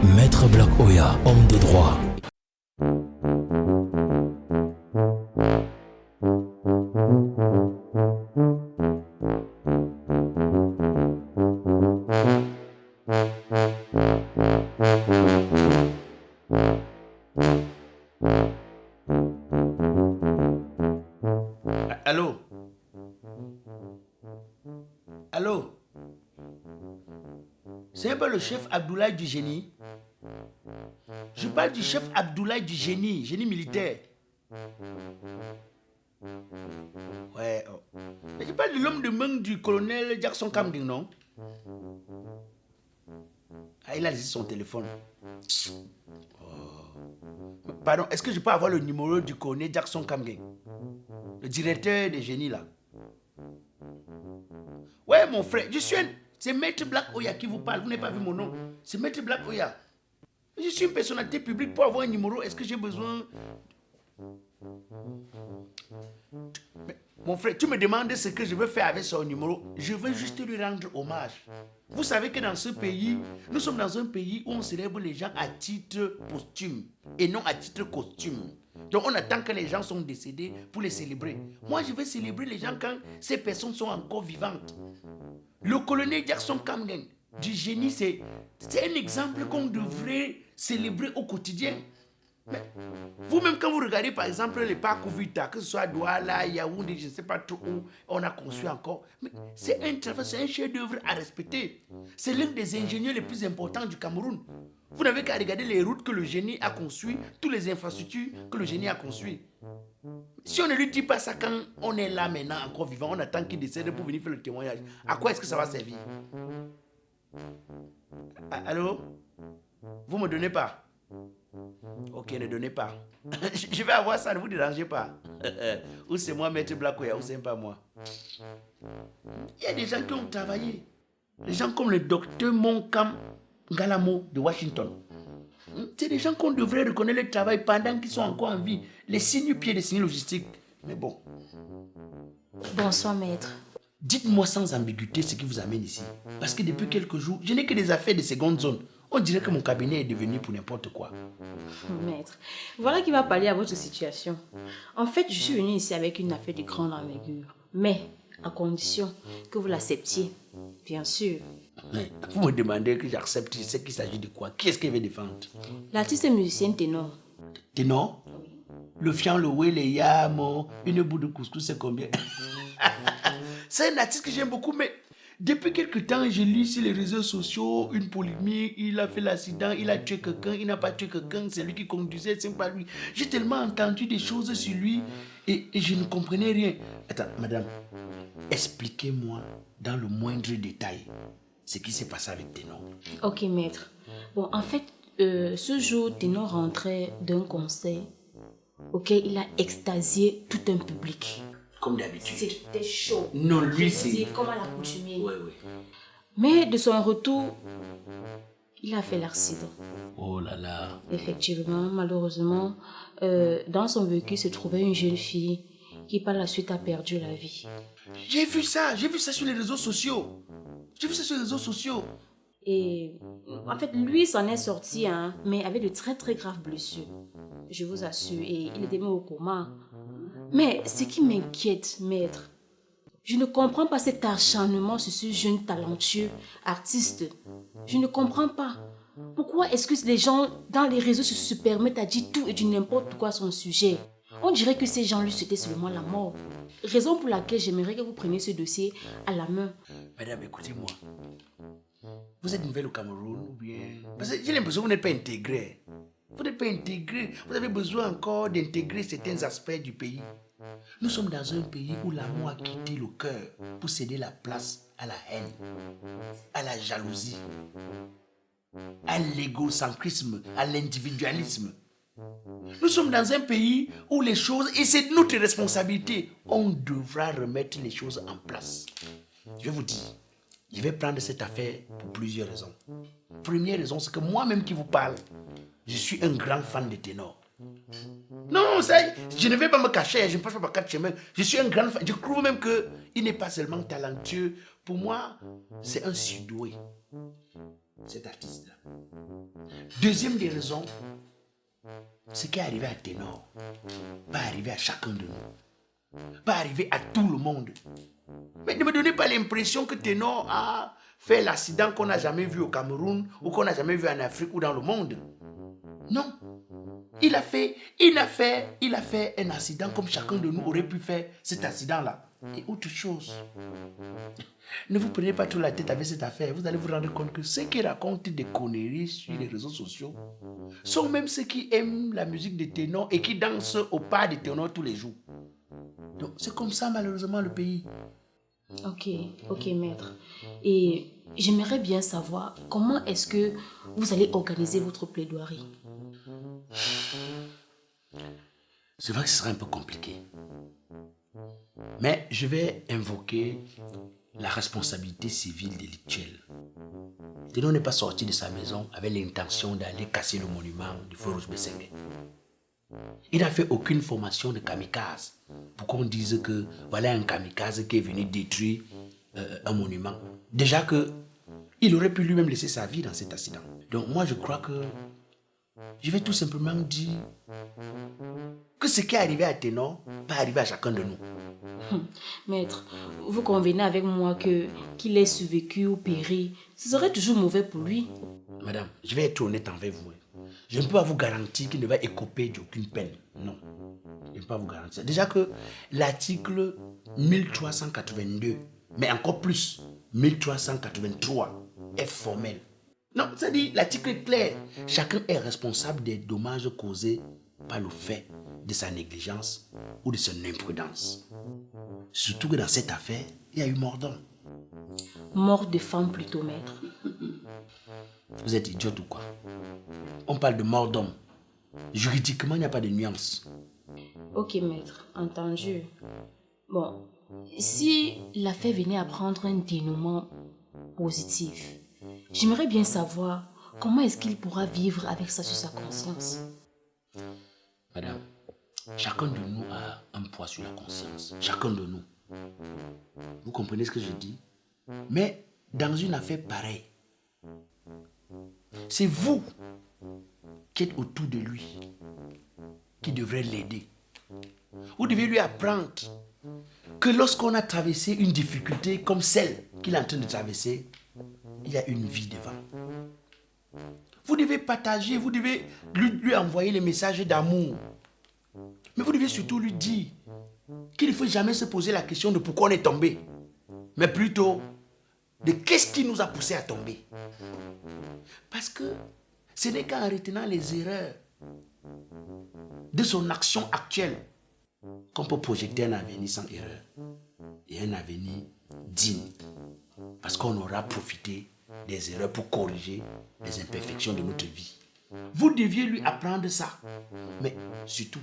Maître Black Oya, homme de droit. Allô? Allô? C'est pas le chef Abdoulaye du génie? Je parle du chef Abdoulaye du génie militaire. Ouais. Oh. Mais je parle de l'homme de main du colonel Jackson Kamding, non? Ah, il a laissé son téléphone. Oh. Pardon, est-ce que je peux avoir le numéro du colonel Jackson Kamding? Le directeur des génies, là. Ouais, mon frère, c'est Maître Black Oya qui vous parle. Vous n'avez pas vu mon nom. C'est Maître Black Oya. Je suis une personnalité publique pour avoir un numéro. Est-ce que j'ai besoin... Mais, mon frère, tu me demandes ce que je veux faire avec son numéro. Je veux juste lui rendre hommage. Vous savez que dans ce pays, nous sommes dans un pays où on célèbre les gens à titre posthume et non à titre costume. Donc on attend que les gens sont décédés pour les célébrer. Moi, je veux célébrer les gens quand ces personnes sont encore vivantes. Le colonel Jackson Kamding du génie, c'est un exemple qu'on devrait célébrer au quotidien. Mais vous-même, quand vous regardez par exemple les parcs Vita, que ce soit à Douala, Yaoundé, je ne sais pas trop où on a construit encore, mais c'est un travail, c'est un chef-d'œuvre à respecter. C'est l'un des ingénieurs les plus importants du Cameroun. Vous n'avez qu'à regarder les routes que le génie a construites, toutes les infrastructures que le génie a construites. Si on ne lui dit pas ça quand on est là maintenant, encore vivant, on attend qu'il décède pour venir faire le témoignage, à quoi est-ce que ça va servir? Allô? Vous ne me donnez pas? Ok, ne donnez pas. Je vais avoir ça, ne vous dérangez pas. Ou c'est moi, Maître Black Oya, ou c'est pas moi. Il y a des gens qui ont travaillé. Des gens comme le docteur Monkam Galamo de Washington. C'est des gens qu'on devrait reconnaître le travail pendant qu'ils sont encore en vie. Les signes pieds des signes logistiques. Mais bon. Bonsoir, maître. Dites-moi sans ambiguïté ce qui vous amène ici. Parce que depuis quelques jours, je n'ai que des affaires de seconde zone. On dirait que mon cabinet est devenu pour n'importe quoi. Maître, voilà qui va parler à votre situation. En fait, je suis venue ici avec une affaire de grande envergure. Mais à condition que vous l'acceptiez. Bien sûr. Vous me demandez que j'accepte, je sais qu'il s'agit de quoi? Qui est-ce qui veut défendre? L'artiste et musicien ténor. Ténor? Oui. Le fian, le oué, les yams, une bout de couscous, c'est combien? C'est un artiste que j'aime beaucoup, mais depuis quelque temps, je lis sur les réseaux sociaux une polémique. Il a fait l'accident, il a tué quelqu'un, il n'a pas tué quelqu'un, c'est lui qui conduisait, c'est pas lui. J'ai tellement entendu des choses sur lui et je ne comprenais rien. Attends, madame, expliquez-moi dans le moindre détail ce qui s'est passé avec Ténor. Ok, maître. Bon, en fait, ce jour, Ténor rentrait d'un concert auquel il a extasié tout un public. Comme d'habitude. C'était chaud. Non, lui, c'est... comme à l'accoutumée. Oui. Mais de son retour, il a fait l'accident. Oh là là. Effectivement, malheureusement, dans son véhicule se trouvait une jeune fille qui par la suite a perdu la vie. J'ai vu ça sur les réseaux sociaux. Et en fait, lui s'en est sorti, mais avec de très très graves blessures. Je vous assure, et il était même au coma. Mais ce qui m'inquiète, maître, je ne comprends pas cet acharnement sur ce jeune talentueux artiste. Je ne comprends pas. Pourquoi est-ce que les gens dans les réseaux se permettent à dire tout et du n'importe quoi à son sujet? On dirait que ces gens lui souhaitaient seulement la mort. Raison pour laquelle j'aimerais que vous preniez ce dossier à la main. Madame, écoutez-moi. Vous êtes nouvelle au Cameroun ou bien... Parce que j'ai l'impression que vous n'êtes pas intégré. Vous n'êtes pas intégré. Vous avez besoin encore d'intégrer certains aspects du pays. Nous sommes dans un pays où l'amour a quitté le cœur pour céder la place à la haine, à la jalousie, à l'égocentrisme, à l'individualisme. Nous sommes dans un pays où les choses, et c'est notre responsabilité, on devra remettre les choses en place. Je vous dis, je vais prendre cette affaire pour plusieurs raisons. Première raison, c'est que moi-même qui vous parle, je suis un grand fan de Ténor. Non, ça, je ne vais pas me cacher, je ne passe pas par quatre chemins. Je suis un grand fan. Je trouve même qu'il n'est pas seulement talentueux. Pour moi, c'est un surdoué. cet artiste-là. Deuxième des raisons, ce qui est arrivé à Ténor, pas arrivé à chacun de nous, pas arrivé à tout le monde. Mais ne me donnez pas l'impression que Ténor a fait l'accident qu'on n'a jamais vu au Cameroun ou qu'on n'a jamais vu en Afrique ou dans le monde. Non. Il a fait un accident comme chacun de nous aurait pu faire cet accident-là. Et autre chose. Ne vous prenez pas trop la tête avec cette affaire. Vous allez vous rendre compte que ceux qui racontent des conneries sur les réseaux sociaux sont même ceux qui aiment la musique de Ténor et qui dansent au pas de Ténor tous les jours. Donc c'est comme ça malheureusement le pays. Ok, maître. Et j'aimerais bien savoir comment est-ce que vous allez organiser votre plaidoirie. C'est vrai que ce sera un peu compliqué. Mais je vais invoquer la responsabilité civile délictuelle. Ténor n'est pas sorti de sa maison avec l'intention d'aller casser le monument du feu rouge Bessengue. Il n'a fait aucune formation de kamikaze pour qu'on dise que voilà un kamikaze qui est venu détruire un monument. Déjà que il aurait pu lui-même laisser sa vie dans cet accident. Donc moi je crois que je vais tout simplement dire que ce qui est arrivé à Ténor peut arriver à chacun de nous. Maître, vous convenez avec moi que qu'il ait survécu ou péri, ce serait toujours mauvais pour lui. Madame, je vais être honnête envers vous. Je ne peux pas vous garantir qu'il ne va écoper d'aucune peine. Non. Je ne peux pas vous garantir. Déjà que l'article 1382, mais encore plus, 1383 est formel. Non, c'est-à-dire, l'article est clair. Chacun est responsable des dommages causés par le fait de sa négligence ou de son imprudence. Surtout que dans cette affaire, il y a eu mort d'homme. Mort de femme plutôt, maître. Vous êtes idiote ou quoi? On parle de mort d'homme. Juridiquement, il n'y a pas de nuance. Ok, maître, entendu. Bon, si l'affaire venait à prendre un dénouement positif, j'aimerais bien savoir comment est-ce qu'il pourra vivre avec ça sur sa conscience. Madame, chacun de nous a un poids sur la conscience. Chacun de nous. Vous comprenez ce que je dis? Mais dans une affaire pareille, c'est vous qui êtes autour de lui qui devrez l'aider. Vous devez lui apprendre que lorsqu'on a traversé une difficulté comme celle qu'il est en train de traverser, il y a une vie devant. Vous devez partager, vous devez lui envoyer les messages d'amour. Mais vous devez surtout lui dire qu'il ne faut jamais se poser la question de pourquoi on est tombé, mais plutôt de qu'est-ce qui nous a poussé à tomber. Parce que ce n'est qu'en retenant les erreurs de son action actuelle qu'on peut projeter un avenir sans erreur et un avenir digne. Parce qu'on aura profité des erreurs pour corriger les imperfections de notre vie. Vous deviez lui apprendre ça. Mais surtout,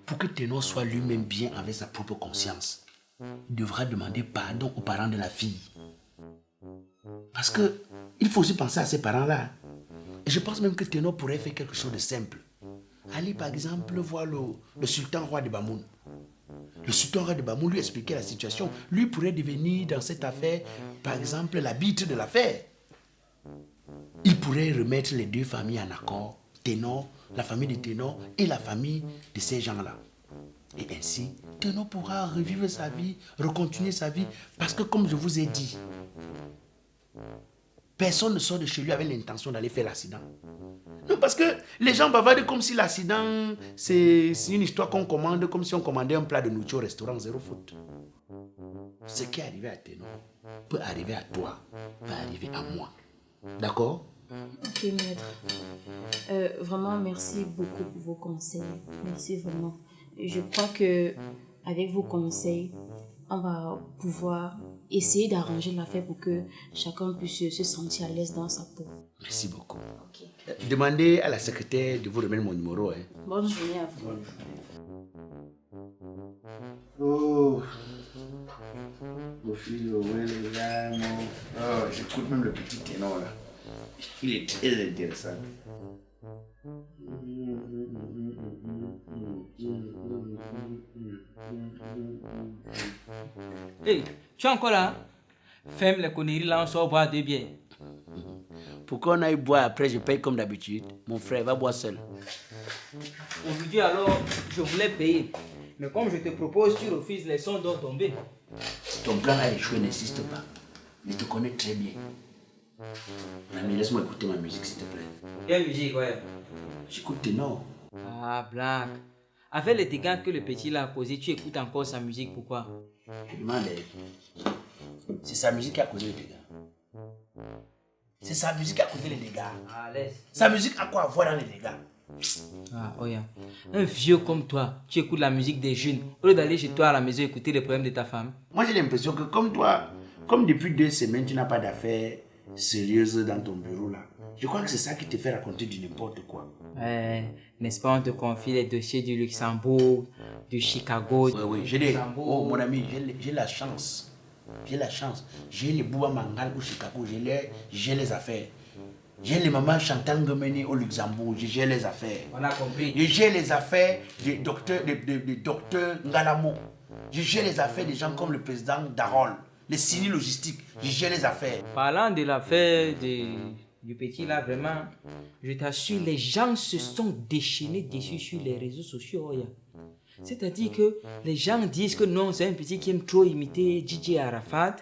pour que Ténor soit lui-même bien avec sa propre conscience, il devra demander pardon aux parents de la fille. Parce que il faut aussi penser à ces parents-là. Et je pense même que Ténor pourrait faire quelque chose de simple. Aller par exemple voir le sultan roi de Bamoun. Le sultan roi de Bamoun lui expliquer la situation. Lui pourrait devenir dans cette affaire, par exemple, l'arbitre de l'affaire. Il pourrait remettre les deux familles en accord. Ténor, la famille de Ténor et la famille de ces gens-là. Et ainsi, Ténor pourra revivre sa vie, recontinuer sa vie. Parce que comme je vous ai dit, personne ne sort de chez lui avec l'intention d'aller faire l'accident. Non, parce que les gens bavardent comme si l'accident, c'est une histoire qu'on commande, comme si on commandait un plat de nourriture au restaurant, zéro faute. Ce qui est arrivé à Ténor peut arriver à toi, peut arriver à moi. D'accord? Ok, maître. Vraiment, merci beaucoup pour vos conseils. Merci vraiment. Je crois que avec vos conseils, on va pouvoir essayer d'arranger l'affaire pour que chacun puisse se sentir à l'aise dans sa peau. Merci beaucoup. Ok. Demandez à la secrétaire de vous remettre mon numéro. Hein. Bonne journée à vous. Oh, mon fils, j'écoute même le petit Ténor là. Il est très intéressant. Hey, tu es encore là? Ferme les conneries là, on sort boire des bières. Pour qu'on aille boire après, je paye comme d'habitude. Mon frère, va boire seul. Aujourd'hui alors, je voulais payer. Mais comme je te propose, tu refuses, les sons doivent tomber. Ton plan a échoué, n'insiste pas. Je te connais très bien. Ami, laisse-moi écouter ma musique, s'il te plaît. Quelle musique, ouais? J'écoute ténor. Ah, blague. Avec les dégâts que le petit l'a causé, tu écoutes encore sa musique, pourquoi? Je demande, c'est sa musique qui a causé les dégâts. C'est sa musique qui a causé les dégâts. Ah, laisse. Sa musique a quoi à voir dans les dégâts? Ah, oh yeah. Un vieux comme toi, tu écoutes la musique des jeunes, au lieu d'aller chez toi à la maison écouter les problèmes de ta femme. Moi, j'ai l'impression que comme toi, comme depuis 2 semaines, tu n'as pas d'affaires sérieuses dans ton bureau là. Je crois que c'est ça qui te fait raconter du n'importe quoi. N'est-ce pas, on te confie les dossiers du Luxembourg, du Chicago. Oui, oh mon ami, j'ai la chance. J'ai la chance. J'ai les Bouba Mangal au Chicago, j'ai les affaires. J'ai les mamans chantant Gomeni au Luxembourg, j'ai les affaires. On a compris. J'ai les affaires des docteurs Ngalamo. J'ai les affaires des gens comme le président Darol, les signes logistiques. J'ai les affaires. Parlant de l'affaire du petit là, vraiment, je t'assure, les gens se sont déchaînés dessus sur les réseaux sociaux. C'est-à-dire que les gens disent que non, c'est un petit qui aime trop imiter DJ Arafat.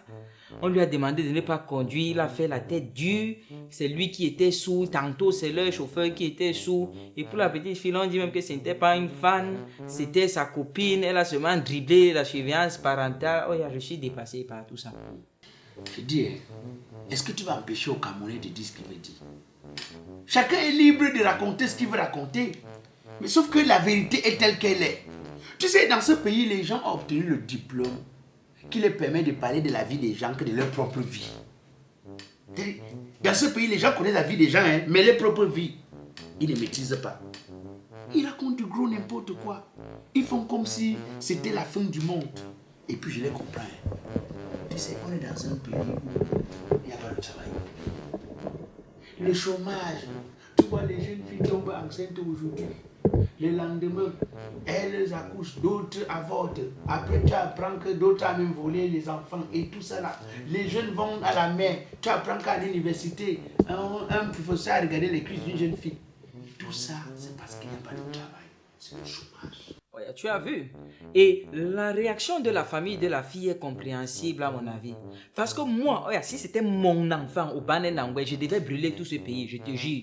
On lui a demandé de ne pas conduire, il a fait la tête dure. C'est lui qui était sous, tantôt c'est le chauffeur qui était sous. Et pour la petite fille, on dit même que ce n'était pas une fan, c'était sa copine. Elle a seulement dribblé la surveillance parentale. Oh, je suis dépassé par tout ça. Je dis, est-ce que tu vas empêcher au Camerounais de dire ce qu'il veut dire? Chacun est libre de raconter ce qu'il veut raconter. Mais sauf que la vérité est telle qu'elle est. Tu sais, dans ce pays, les gens ont obtenu le diplôme qui leur permet de parler de la vie des gens que de leur propre vie. Dans ce pays, les gens connaissent la vie des gens, hein, mais leur propre vie, ils ne maîtrisent pas. Ils racontent du gros n'importe quoi. Ils font comme si c'était la fin du monde. Et puis je les comprends. Tu sais, on est dans un pays où il n'y a pas de travail. Le chômage. Tu vois, les jeunes filles tombent enceintes aujourd'hui. Le lendemain, elles accouchent, d'autres avortent. Après, tu apprends que d'autres ont même volé les enfants et tout ça là. Les jeunes vont à la mer. Tu apprends qu'à l'université, un professeur a regardé les cuisses d'une jeune fille. Tout ça, c'est parce qu'il n'y a pas de travail. C'est le chômage. Ouais, tu as vu. Et la réaction de la famille de la fille est compréhensible à mon avis. Parce que moi, si c'était mon enfant au Banenangwe, je devais brûler tout ce pays, je te jure.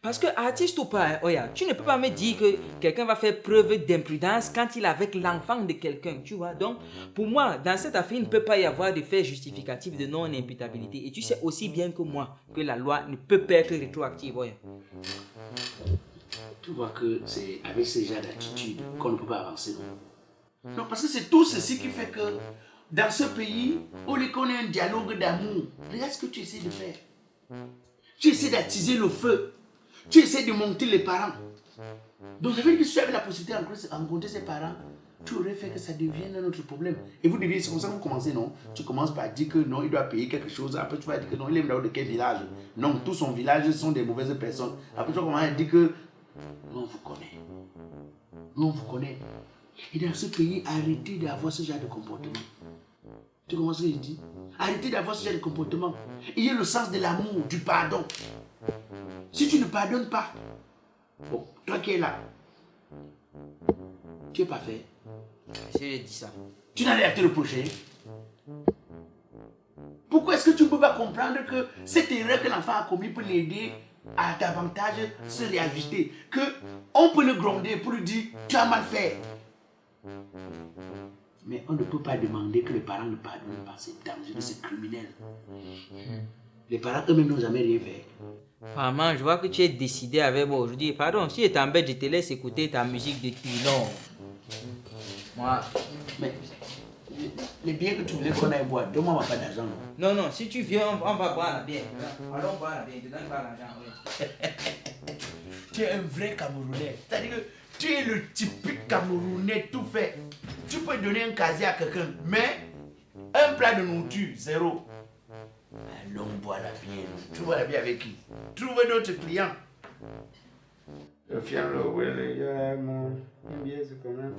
Parce que artiste ou pas, tu ne peux pas me dire que quelqu'un va faire preuve d'imprudence quand il est avec l'enfant de quelqu'un, tu vois. Donc, pour moi, dans cette affaire, il ne peut pas y avoir de fait justificatif de non-imputabilité. Et tu sais aussi bien que moi que la loi ne peut pas être rétroactive. Tu vois que c'est avec ce genre d'attitude qu'on ne peut pas avancer. Non, parce que c'est tout ceci qui fait que dans ce pays, on les connaît un dialogue d'amour. Regarde ce que tu essaies de faire. Tu essaies d'attiser le feu. Tu essaies de monter les parents. Donc, ça veut dire que si tu avais la possibilité de rencontrer ses parents, tu aurais fait que ça devienne un autre problème. Et vous deviez, c'est comme ça que vous commencez, non? Tu commences par dire que non, il doit payer quelque chose. Après, tu vas dire que non, il est de quel village? Non, tout son village sont des mauvaises personnes. Après, tu vas commencer à dire que non, on vous connaît. Nous, on vous connaît. Et dans ce pays, arrêtez d'avoir ce genre de comportement. Tu comprends ce que je dis? Arrêtez d'avoir ce genre de comportement. Il y a le sens de l'amour, du pardon. Si tu ne pardonnes pas, bon, toi qui es là, tu n'es pas fait. J'ai dit ça. Tu n'as rien à te reprocher. Pourquoi est-ce que tu ne peux pas comprendre que cette erreur que l'enfant a commise pour l'aider à davantage se réajuster, qu'on peut le gronder pour lui dire tu as mal fait. Mais on ne peut pas demander que les parents ne pardonnent pas, c'est dangereux, c'est criminel. Les parents eux-mêmes n'ont jamais rien fait. Maman, je vois que tu es décidé avec moi aujourd'hui. Pardon, si je t'embête, je te laisse écouter ta musique de non. Moi. Mais les biens que tu voulais qu'on aille boire, donne-moi ma part d'argent. Non, non, si tu viens, on va boire la bière. Allons boire la bière, je te donne pas l'argent. Oui. Tu es un vrai Camerounais. C'est-à-dire que tu es le typique Camerounais tout fait. Tu peux donner un casier à quelqu'un, mais un plat de nourriture, zéro. Allons boire la bière. Tu bois la bière avec qui? Trouve d'autres clients. Le fianlo, oui, les gars, mon bière, c'est quand même.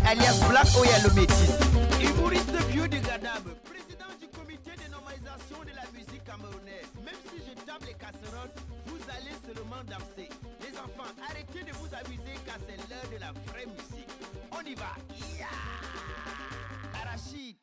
alias Black Oya le métis. Humoriste biodégradable, président du comité de normalisation de la musique camerounaise. Même si je tape les casseroles, vous allez seulement danser. Les enfants, arrêtez de vous amuser car c'est l'heure de la vraie musique. On y va. Yeah! Arachide.